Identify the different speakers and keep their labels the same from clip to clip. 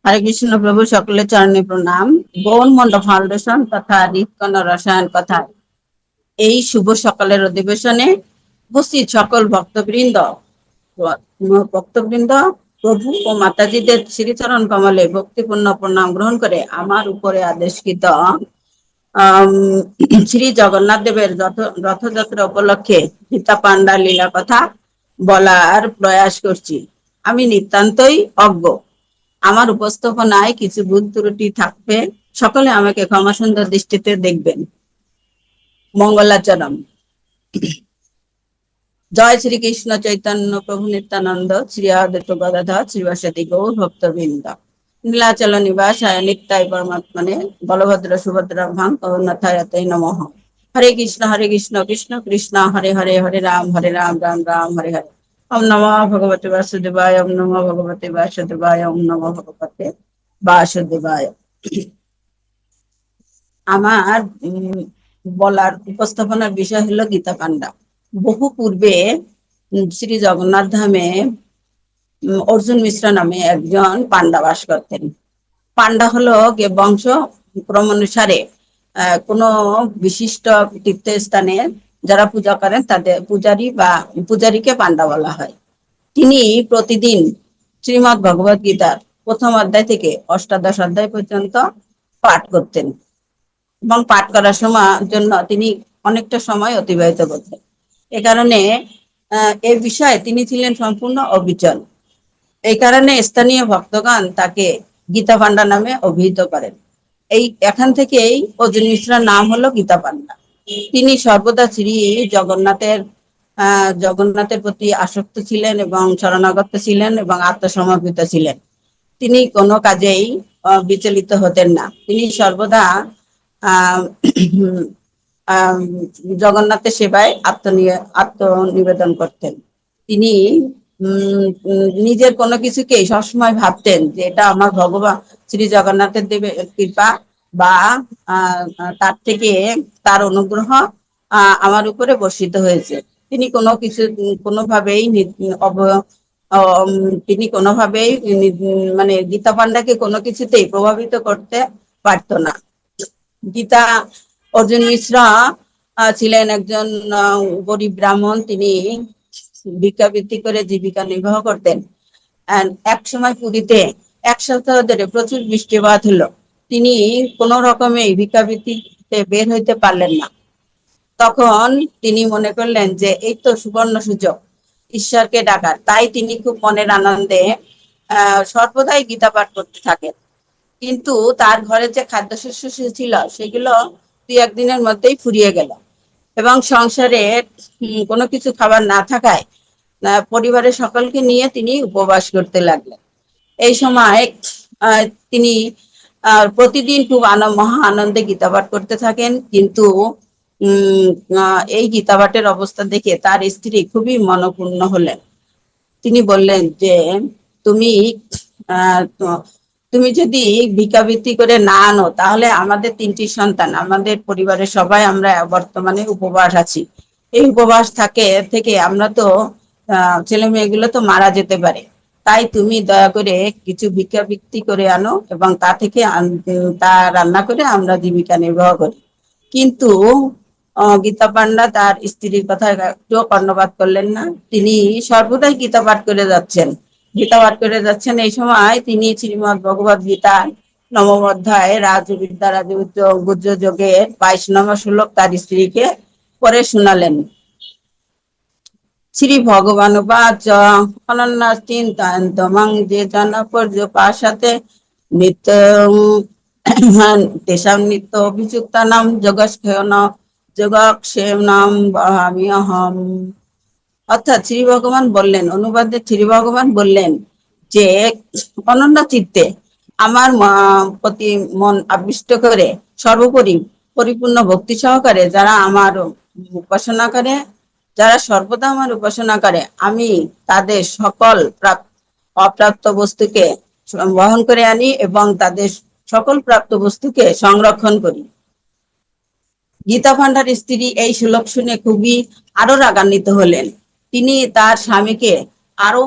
Speaker 1: হরে কৃষ্ণ প্রভু, সকলের চরণে প্রণাম। গৌণ মন্ড ফাউন্ডেশন তথা হৃদকর্ণ রসায়ন কথা এই শুভ সকালের অধিবেশনে উপস্থিত সকল ভক্তবৃন্দ প্রভু ও মাতাজিদের শ্রীচরণ কমলে ভক্তিপূর্ণ প্রণাম গ্রহণ করে আমার উপরে আদেশকৃত শ্রী জগন্নাথ দেবের রথযাত্রা উপলক্ষে গীতা পান্ডা লীলা কথা বলার প্রয়াস করছি। আমি নিতান্তই অজ্ঞ, আমার উপস্থাপনায় কিছু ভুল ত্রুটি থাকবে, সকলে আমাকে ক্ষমা সুন্দর দৃষ্টিতে দেখবেন। মঙ্গলাচরণ। জয় শ্রীকৃষ্ণ চৈতন্য প্রভু নিত্যানন্দ, শ্রী অদ্বৈত গদাধর শ্রীবাসতি গৌর ভক্তবৃন্দ। নীলাচল নিবাসায় নিত্যায় পরমাত্মনে বলভদ্র সুভদ্রা ভাং জগন্নাথায় নমঃ। হরে কৃষ্ণ কৃষ্ণ কৃষ্ণ হরে হরে, হরে রাম রাম রাম হরে হরে। ওম নমঃ ভগবতে বাসুদেবায়, ওম নমঃ ভগবতে বাসুদেবায়, ওম নমঃ ভগবতে বাসুদেবায়। আমার বলার উপস্থাপনার বিষয় হলো গীতা পান্ডা। বহু পূর্বে শ্রী জগন্নাথ ধামে অর্জুন মিশ্র নামে একজন পান্ডা বাস করতেন। পান্ডা হলো বংশ ক্রম অনুসারে কোনো বিশিষ্ট তীর্থস্থানে যারা পূজা করেন তাদের পূজারীকে পান্ডা বলা হয়। তিনি প্রতিদিন শ্রীমৎ ভগবত গীতার প্রথম অধ্যায় থেকে অষ্টাদশ অধ্যায় পর্যন্ত পাঠ করতেন এবং পাঠ করার জন্য তিনি অনেকটা সময় অতিবাহিত করতেন। এ কারণে এই বিষয়ে তিনি ছিলেন সম্পূর্ণ অবিচল। এই কারণে স্থানীয় ভক্তগণ তাকে গীতা পান্ডা নামে অভিহিত করেন। এখান থেকেই অর্জুন মিশ্রার নাম হলো গীতা পান্ডা। তিনি সর্বদা শ্রী জগন্নাথের প্রতি আসক্ত ছিলেন এবং শরণাগত ছিলেন এবং আত্মসমর্পিত ছিলেন। তিনি কোনো কাজেই বিচলিত হতেন না। তিনি সর্বদা জগন্নাথের সেবায় আত্মনিবেদন করতেন। তিনি নিজের কোনো কিছুকে সবসময় ভাবতেন যে এটা আমার ভগবান শ্রী জগন্নাথের দেবের কৃপা বা তার থেকে তার অনুগ্রহ আমার উপরে বর্ষিত হয়েছে। তিনি কোনোভাবেই তিনি কোনোভাবেই মানে গীতা পান্ডাকে কোনো কিছুতেই প্রভাবিত করতে পারত না। গীতা অর্জুন মিশ্র ছিলেন একজন গরিব ব্রাহ্মণ। তিনি ভিক্ষাবৃত্তি করে জীবিকা নির্বাহ করতেন। এক সময় পুরীতে এক সপ্তাহ ধরে প্রচুর বৃষ্টিপাত হলো। তিনি কোন রকমে ভিক্ষাবৃত্তিতে বের হইতে পারলেন না। তখন তিনি মনে করলেন যে এই তো সুবর্ণ সুযোগ ঈশ্বরকে ডাকার। তাই তিনি খুব মনের আনন্দে সর্বদাই গীতা পাঠ করতে থাকেন। কিন্তু তার ঘরে যে খাদ্যশস্য ছিল সেগুলো দুই একদিনের মধ্যেই ফুরিয়ে গেল এবং সংসারে কোনো কিছু খাবার না থাকায় পরিবারের সকলকে নিয়ে তিনি উপবাস করতে লাগলেন। এই সময় তিনি প্রতিদিন খুব মহা আনন্দে গীতা পাঠ করতে থাকেন। কিন্তু এই গীতা পাঠের অবস্থা দেখে তার স্ত্রী খুবই মনঃক্ষুণ্ণ হলেন। তিনি বললেন যে তুমি তুমি যদি ভিক্ষাবৃত্তি করে না আনো তাহলে আমাদের 3টি সন্তান, আমাদের পরিবারের সবাই আমরা বর্তমানে উপবাস আছি। এই উপবাস থেকে আমরা তো ছেলে মেয়েগুলো তো মারা যেতে পারে। তাই তুমি দয়া করে কিছু ভিক্ষাবৃত্তি করে আনো এবং তা থেকে তা রান্না করে আমরা জীবিকা নির্বাহ করি। কিন্তু গীতা পান্ডা তার স্ত্রীর কথা একটুও কর্ণপাত করলেন না। তিনি সর্বদাই গীতা পাঠ করে যাচ্ছেন। এই সময় তিনি শ্রীমদ ভগবত গীতা নবম অধ্যায় রাজবিদ্যা গুজ্জ যোগের 22 নম্বর শ্লোক তার স্ত্রীকে পড়ে শোনালেন। শ্রী ভগবান বাচ অনন্য চিন্তান্তমং যে জন পর্যপাসাতে নিত্য তেষাম নিত্য অভিযুক্তা নাম যোগক্ষেম নাম বহামি অহম। অর্থাৎ শ্রী ভগবান বললেন, অনুবাদে শ্রী ভগবান বললেন যে অনন্য চিত্তে আমার প্রতি মন আবিষ্ট করে সর্বোপরি পরিপূর্ণ ভক্তি সহকারে যারা আমার উপাসনা করে, যারা সর্বদা আমার উপাসনা করে, আমি তাদের সকল অপ্রাপ্ত বস্তুকে বহন করে আনি এবং তাদের সকল প্রাপ্ত বস্তুকে সংরক্ষণ করি। গীতা পান্ডার স্ত্রী এই শ্লোক শুনে খুবই আরো রাগান্বিত হলেন। তিনি তার স্বামীকে আরো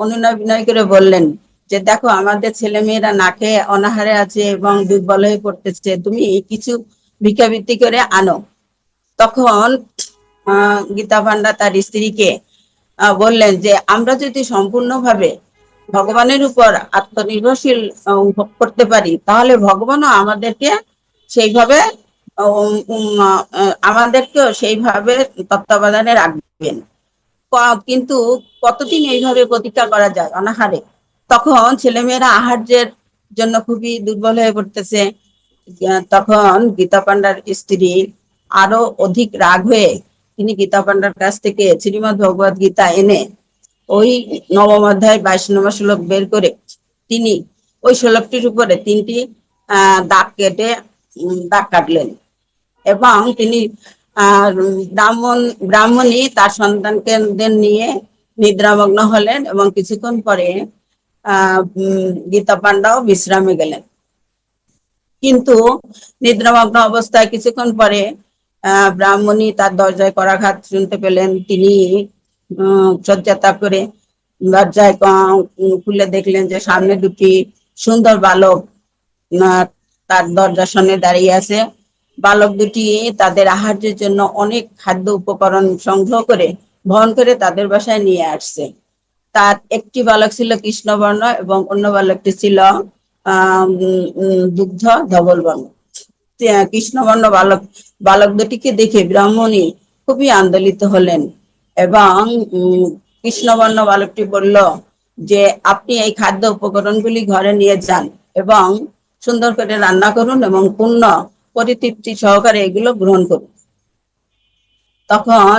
Speaker 1: অনুনয় বিনয় করে বললেন যে দেখো আমাদের ছেলে মেয়েরা না খেয়ে অনাহারে আছে এবং দুর্বল হয়ে পড়তেছে, তুমি কিছু ভিক্ষাবৃত্তি করে আনো। তখন গীতা পান্ডা তার স্ত্রীকে বললেন যে আমরা যদি সম্পূর্ণভাবে ভগবানের উপর আত্মনির্ভরশীল করতে পারি, তাহলে ভগবানও আমাদেরকে সেইভাবে আমাদেরকেও সেইভাবে তত্ত্বাবধানে রাখবেন। কিন্তু কতদিন এইভাবে প্রতীক্ষা করা যায় অনাহারে? তখন ছেলেমেয়েরা আহার্যের জন্য খুবই দুর্বল হয়ে পড়তেছে। তখন গীতা পান্ডার স্ত্রী আরো অধিক রাগ হয়ে তিনি গীতা পান্ডার কাছ থেকে শ্রীমদ্ ভগবত গীতা এনে ওই নবম অধ্যায় 22 নম্বর শ্লোক বের করে তিনি ওই শ্লোকটির উপরে 3টি দাগ কেটে দাগ কাটলেন। এবং তিনি ব্রাহ্মণী তার সন্তানকে নিয়ে নিদ্রামগ্ন হলেন এবং কিছুক্ষণ পরে গীতা পান্ডাও বিশ্রামে গেলেন। কিন্তু নিদ্রামগ্ন অবস্থায় কিছুক্ষণ পরে ব্রাহ্মণী তার দরজায় করাঘাত শুনতে পেলেন। তিনি শয্যা ত্যাগ করে দরজায় খুলে দেখলেন যে সামনে দুটি সুন্দর বালক তার দরজার সামনে দাঁড়িয়ে আছে। বালক দুটি তাদের আহার্যের জন্য অনেক খাদ্য উপকরণ সংগ্রহ করে বহন করে তাদের বাসায় নিয়ে আসছে। তার একটি বালক ছিল কৃষ্ণবর্ণ এবং অন্য বালকটি ছিল দুগ্ধ ধবল বর্ণ। কৃষ্ণবর্ণ বালক দুটিকে দেখে ব্রাহ্মণী খুবই আন্দোলিত হলেন এবং কৃষ্ণবর্ণ বালকটি বলল যে আপনি এই খাদ্য উপকরণগুলি ঘরে নিয়ে যান এবং সুন্দর করে রান্না করুন এবং পূর্ণ পরিতৃপ্তি সহকারে এগুলো গ্রহণ করুন। তখন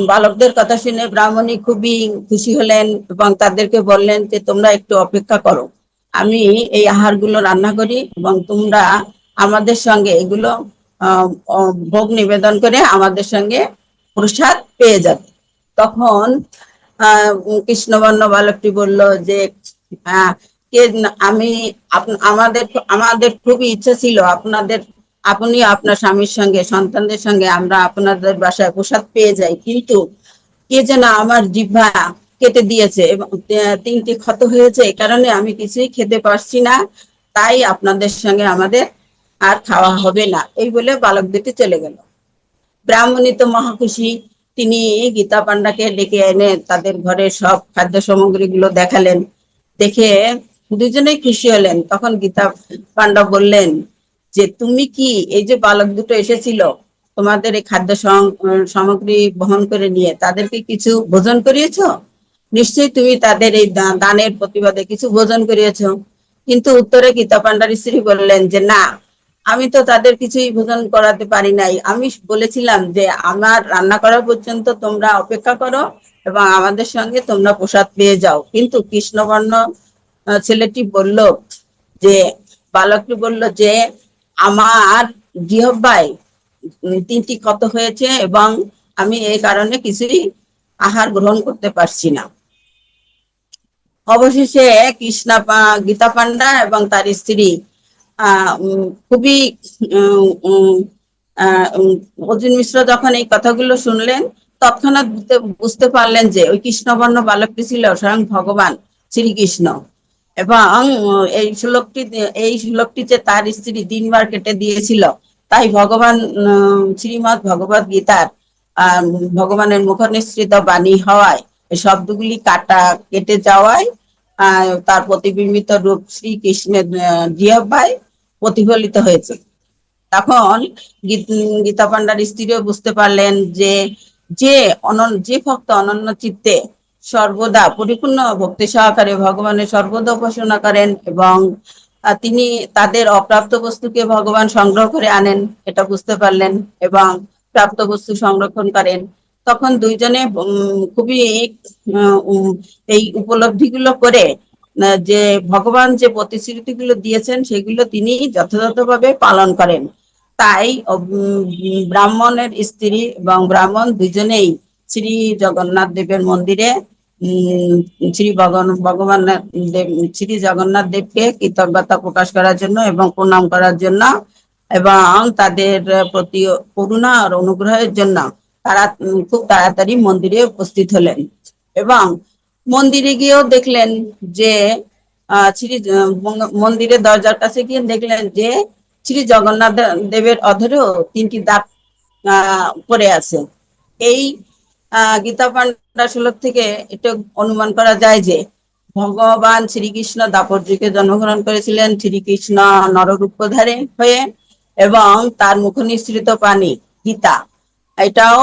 Speaker 1: বালকদের কথা শুনে ব্রাহ্মণী খুবই খুশি হলেন এবং তাদেরকে বললেন যে তোমরা একটু অপেক্ষা করো, আমি এই আহারগুলো রান্না করি এবং তোমরা আমাদের সঙ্গে এগুলো ভোগ নিবেদন করে আমাদের সঙ্গে প্রসাদ পেয়ে যাবে। তখন কৃষ্ণবর্ণ বালকটি বলল যে আমি আমাদের আমাদের খুবই ইচ্ছা ছিল আপনি আপনার স্বামীর সঙ্গে সন্তানদের সঙ্গে আমরা আপনাদের বাসায় প্রসাদ পেয়ে যাই, কিন্তু কে যেন আমার জিহ্বা কেটে দিয়েছে এবং 3টি ক্ষত হয়েছে, এই কারণে আমি কিছুই খেতে পারছি না, তাই আপনাদের সঙ্গে আমাদের আর খাওয়া হবে না। এই বলে বালক দুটি চলে গেল। ব্রাহ্মণী তো মহাখুশি, তিনি গীতা পান্ডাকে ডেকে এনে তাদের ঘরের সব খাদ্য সামগ্রী গুলো দেখালেন। দেখে দুজনেই খুশি হলেন। তখন গীতা পান্ডা বললেন যে তুমি কি এই যে বালক দুটো এসেছিল তোমাদের এই খাদ্য সামগ্রী বহন করে নিয়ে তাদেরকে কিছু ভোজন করিয়েছো? নিশ্চয়ই তুমি তাদের এই দানের প্রতিবাদে কিছু ভোজন করিয়েছো। কিন্তু উত্তরে গীতা পান্ডার স্ত্রী বললেন যে না, আমি তো তাদের কিছুই ভোজন করাতে পারি নাই। আমি বলেছিলাম যে আমার রান্না করা পর্যন্ত তোমরা অপেক্ষা করো এবং আমাদের সঙ্গে তোমরা প্রসাদ পেয়ে যাও। কিন্তু কৃষ্ণবর্ণ ছেলেটি বলল যে বালকটি বলল যে আমার জিহ্বায় 3টি ক্ষত হয়েছে এবং আমি এই কারণে কিছুই আহার গ্রহণ করতে পারছি না। অবশেষে গীতা পান্ডা এবং তার স্ত্রী খুবই অর্জুন মিশ্র যখন এই কথাগুলো শুনলেন তৎক্ষণাৎ বুঝতে পারলেন যে ওই কৃষ্ণবর্ণ বালকটি ছিল স্বয়ং ভগবান শ্রীকৃষ্ণ এবং এই শ্লোকটি যে তার স্ত্রী 3বার কেটে দিয়েছিল, তাই ভগবান শ্রীমদ্ ভগবত গীতার ভগবানের মুখ নিঃসৃত বাণী হওয়ায় এই শব্দগুলি কেটে যাওয়ায় তার প্রতিবিম্বিত রূপ শ্রীকৃষ্ণের জিহ্বায় প্রতিফলিত হয়েছে। তখন গীতা পান্ডার স্ত্রীও বুঝতে পারলেন যে যে ভক্ত অনন্য চিত্তে সর্বদা পরিপূর্ণ ভক্তি সহকারে ভগবানের সর্বদা উপাসনা করেন এবং তিনি তাদের অপ্রাপ্ত বস্তুকে ভগবান সংগ্রহ করে আনেন, এটা বুঝতে পারলেন এবং প্রাপ্ত বস্তু সংরক্ষণ করেন। তখন দুইজনে খুবই এই উপলব্ধিগুলো করে যে ভগবান যে প্রতিশ্রুতিগুলো দিয়েছেন সেগুলো তিনি যথাযথভাবে পালন করেন। তাই ব্রাহ্মণের স্ত্রী এবং ব্রাহ্মণ দুজনেই শ্রী জগন্নাথ দেবের মন্দিরে ভগবান দেব শ্রী জগন্নাথ দেবকে কৃতজ্ঞতা প্রকাশ করার জন্য এবং প্রণাম করার জন্য এবং তাদের প্রতি করুণা আর অনুগ্রহের জন্য তারা খুব তাড়াতাড়ি মন্দিরে উপস্থিত হলেন এবং মন্দিরে গিয়েও দেখলেন যে মন্দিরের দরজার কাছে গিয়ে দেখলেন যে শ্রী জগন্নাথ দেবের অধরেও 3টি দাঁত পড়ে আছে। এই গীতা পাণ্ডা শ্লোক থেকে এটা অনুমান করা যায় যে ভগবান শ্রীকৃষ্ণ দাপর যুগে জন্মগ্রহণ করেছিলেন, শ্রীকৃষ্ণ নররূপধারী হয়ে, এবং তার মুখ নিঃসৃত বাণী গীতা এটাও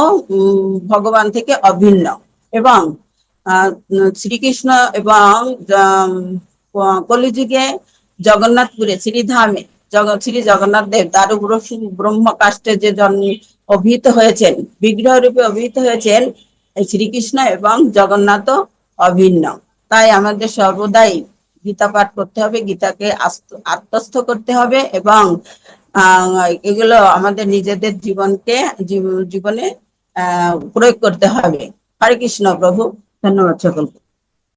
Speaker 1: ভগবান থেকে অভিন্ন। এবং শ্রীকৃষ্ণ এবং কলিযুগে জগন্নাথপুরে শ্রীধামে শ্রী জগন্নাথ দেব দারু ব্রহ্ম কাষ্টে যে জন্ম অভিহিত হয়েছেন, বিগ্রহ রূপে অভিহিত হয়েছেন, শ্রীকৃষ্ণ এবং জগন্নাথ অভিন্ন। তাই আমাদের সর্বদাই গীতা পাঠ করতে হবে, গীতাকে আত্মস্থ করতে হবে, এবং এগুলো আমাদের নিজেদের জীবনে প্রয়োগ করতে হবে। হরে কৃষ্ণ প্রভু, ধন্যবাদ সকলকে।